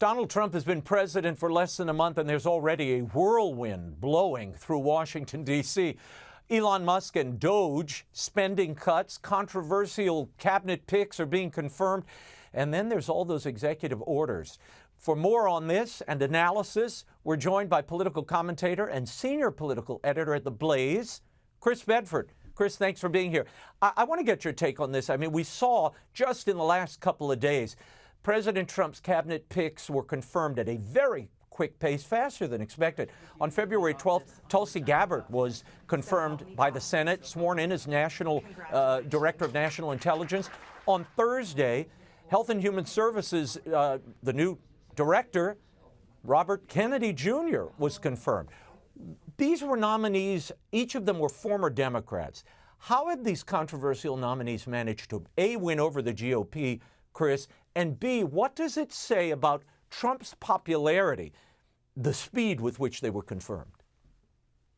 Donald Trump has been president for less than a month, and there's already a whirlwind blowing through Washington, D.C. Elon Musk and DOGE, spending cuts, controversial cabinet picks are being confirmed, and then there's all those executive orders. For more on this and analysis, we're joined by political commentator and senior political editor at The Blaze, Chris Bedford. Chris, thanks for being here. I want to get your take on this. I mean, we saw just in the last couple of days, President Trump's cabinet picks were confirmed at a very quick pace, faster than expected. On February 12th, Tulsi Gabbard was confirmed by the Senate, sworn in as National Director of National Intelligence. On Thursday, Health and Human Services, the new director, Robert Kennedy Jr., was confirmed. These were nominees, each of them were former Democrats. How have these controversial nominees managed to, A, win over the GOP, Chris, and B, what does it say about Trump's popularity, the speed with which they were confirmed?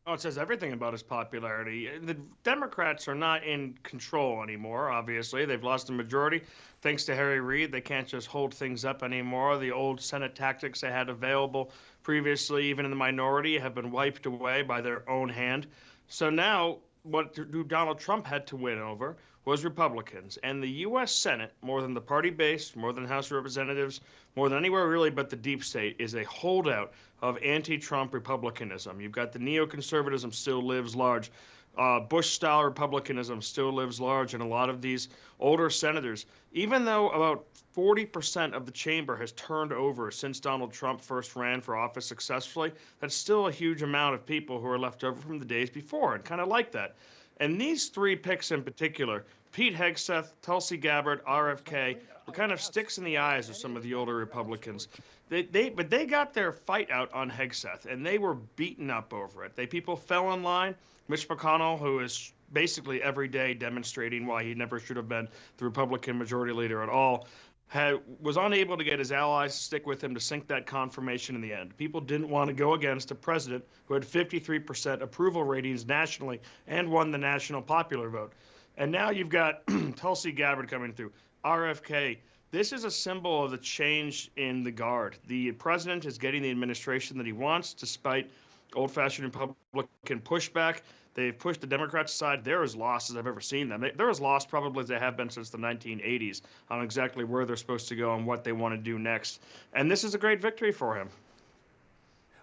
Oh, it says everything about his popularity. The Democrats are not in control anymore, obviously. They've lost the majority. Thanks to Harry Reid, they can't just hold things up anymore. The old Senate tactics they had available previously, even in the minority, have been wiped away by their own hand. So now what Donald Trump had to win over was Republicans. And the U.S. Senate, more than the party base, more than House of Representatives, more than anywhere really but the deep state, is a holdout of anti-Trump Republicanism. You've got the neoconservatism still lives large. Bush-style Republicanism still lives large in a lot of these older senators. Even though about 40% of the chamber has turned over since Donald Trump first ran for office successfully, that's still a huge amount of people who are left over from the days before and kind of like that. And these three picks in particular, Pete Hegseth, Tulsi Gabbard, RFK, were kind of sticks in the eyes of some of the older Republicans. But they got their fight out on Hegseth, and they were beaten up over it. People fell in line. Mitch McConnell, who is basically every day demonstrating why he never should have been the Republican majority leader at all, was unable to get his allies to stick with him to sink that confirmation in the end. People didn't want to go against a president who had 53% approval ratings nationally and won the national popular vote. And now you've got Tulsi Gabbard coming through, RFK. This is a symbol of the change in the guard. The president is getting the administration that he wants, despite old-fashioned Republican pushback. They've pushed the Democrats aside. They're as lost as I've ever seen them. They're as lost probably as they have been since the 1980s on exactly where they're supposed to go and what they want to do next. And this is a great victory for him.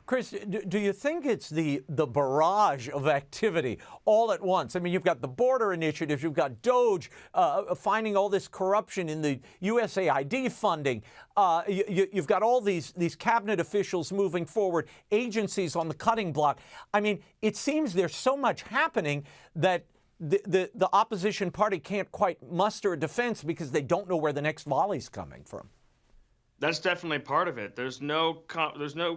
Chris, do you think it's the barrage of activity all at once? I mean, you've got the border initiatives, you've got DOGE finding all this corruption in the USAID funding. You've got all these cabinet officials moving forward, agencies on the cutting block. I mean, it seems there's so much happening that the opposition party can't quite muster a defense because they don't know where the next volley's coming from. That's definitely part of it. There's no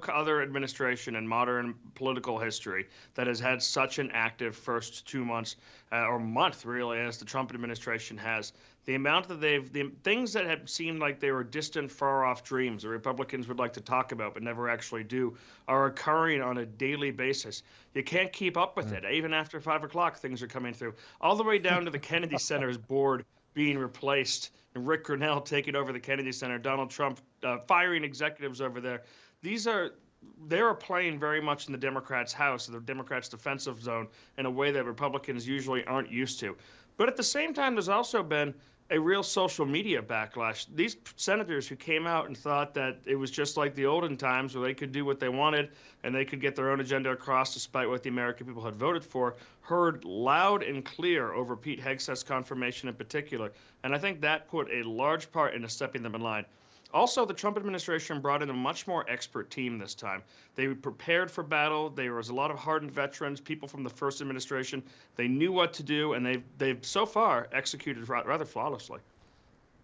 other administration in modern political history that has had such an active first 2 months or month, really, as the Trump administration has. The amount that the things that have seemed like they were distant, far-off dreams the Republicans would like to talk about but never actually do are occurring on a daily basis. You can't keep up with it. Even after 5 o'clock, things are coming through. All the way down to the Kennedy Center's board being replaced, and Rick Grinnell taking over the Kennedy Center, Donald Trump firing executives over there. They are playing very much in the Democrats' house, the Democrats' defensive zone, in a way that Republicans usually aren't used to. But at the same time, there's also been a real social media backlash. These senators who came out and thought that it was just like the olden times where they could do what they wanted and they could get their own agenda across despite what the American people had voted for, heard loud and clear over Pete Hegseth's confirmation in particular. And I think that put a large part into stepping them in line. Also, the Trump administration brought in a much more expert team this time. They were prepared for battle. There was a lot of hardened veterans, people from the first administration. They knew what to do, and they've so far executed rather flawlessly.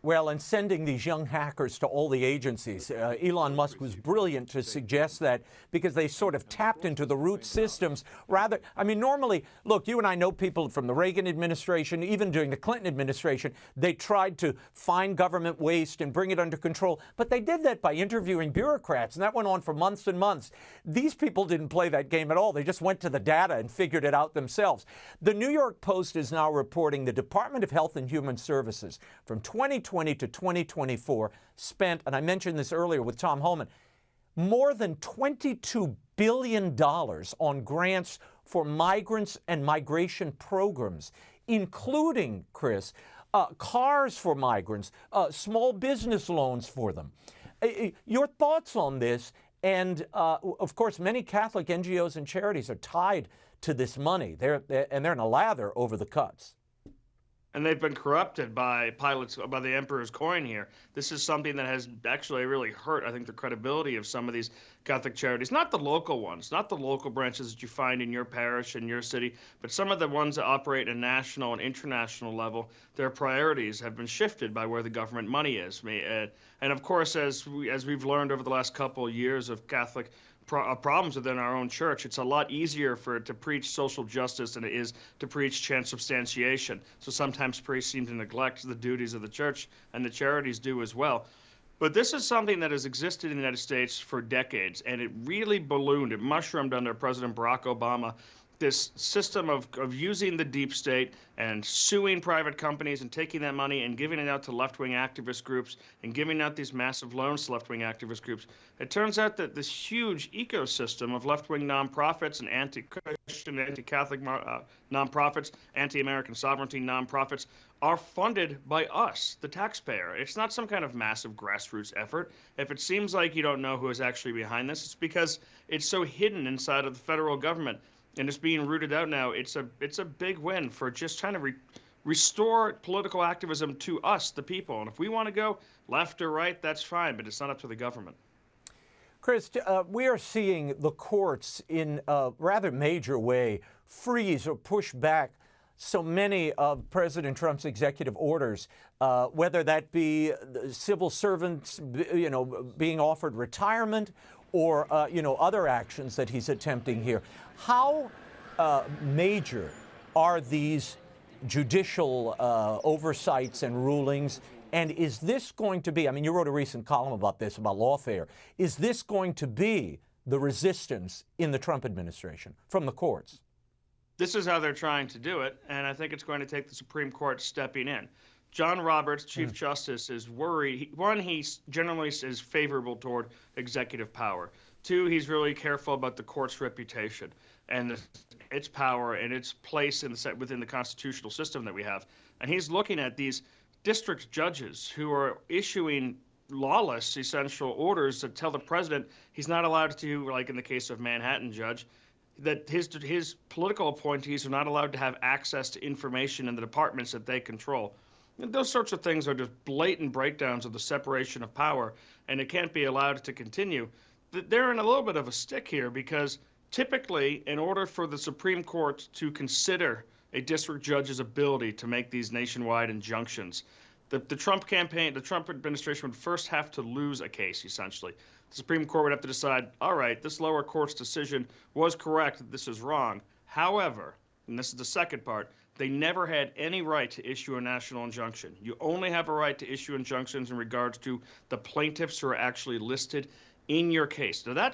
Well, and sending these young hackers to all the agencies. Elon Musk was brilliant to suggest that because they sort of tapped into the root systems rather. I mean, normally, look, you and I know people from the Reagan administration, even during the Clinton administration, they tried to find government waste and bring it under control. But they did that by interviewing bureaucrats, and that went on for months and months. These people didn't play that game at all. They just went to the data and figured it out themselves. The New York Post is now reporting the Department of Health and Human Services from 2020 2020 to 2024 spent, and I mentioned this earlier with Tom Homan, more than $22 billion on grants for migrants and migration programs, including, Chris, cars for migrants, small business loans for them. Your thoughts on this? And, of course, many Catholic NGOs and charities are tied to this money. They're in a lather over the cuts. And they've been corrupted by the emperor's coin here. This is something that has actually really hurt, I think, the credibility of some of these Catholic charities. Not the local ones, not the local branches that you find in your parish, in your city, but some of the ones that operate at a national and international level. Their priorities have been shifted by where the government money is. And of course, as we've learned over the last couple of years of Catholic problems within our own church, it's a lot easier for it to preach social justice than it is to preach transubstantiation. So sometimes priests seem to neglect the duties of the church, and the charities do as well. But this is something that has existed in the United States for decades, and it really ballooned, it mushroomed under President Barack Obama. This system of using the deep state and suing private companies and taking that money and giving it out to left-wing activist groups and giving out these massive loans to left-wing activist groups. It turns out that this huge ecosystem of left-wing nonprofits and anti-Christian, anti-Catholic nonprofits, anti-American sovereignty nonprofits are funded by us, the taxpayer. It's not some kind of massive grassroots effort. If it seems like you don't know who is actually behind this, it's because it's so hidden inside of the federal government. And it's being rooted out now. It's a big win for just trying to restore political activism to us, the people. And if we want to go left or right, that's fine, but it's not up to the government. Chris, we are seeing the courts in a rather major way freeze or push back so many of President Trump's executive orders, whether that be civil servants, being offered retirement, or other actions that he's attempting here. How major are these judicial oversights and rulings? And is this going to be, I mean, you wrote a recent column about this, about lawfare. Is this going to be the resistance in the Trump administration from the courts? This is how they're trying to do it, and I think it's going to take the Supreme Court stepping in. John Roberts, Chief Justice, is worried. One, he generally is favorable toward executive power. Two, he's really careful about the court's reputation and its power and its place within the constitutional system that we have. And he's looking at these district judges who are issuing lawless, essential orders that tell the president he's not allowed to, like in the case of Manhattan judge, that his political appointees are not allowed to have access to information in the departments that they control. Those sorts of things are just blatant breakdowns of the separation of power, and it can't be allowed to continue. They're in a little bit of a stick here because typically, in order for the Supreme Court to consider a district judge's ability to make these nationwide injunctions, the Trump campaign, the Trump administration would first have to lose a case, essentially. The Supreme Court would have to decide, all right, this lower court's decision was correct, this is wrong. However, and this is the second part, they never had any right to issue a national injunction. You only have a right to issue injunctions in regards to the plaintiffs who are actually listed in your case. Now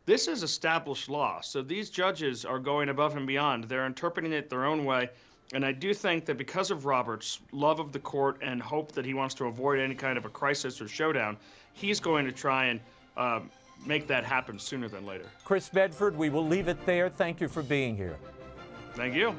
this is established law, so these judges are going above and beyond. They're interpreting it their own way, and I do think that because of Roberts' love of the court and hope that he wants to avoid any kind of a crisis or showdown, he's going to try and make that happen sooner than later. Chris Bedford, we will leave it there. Thank you for being here. Thank you.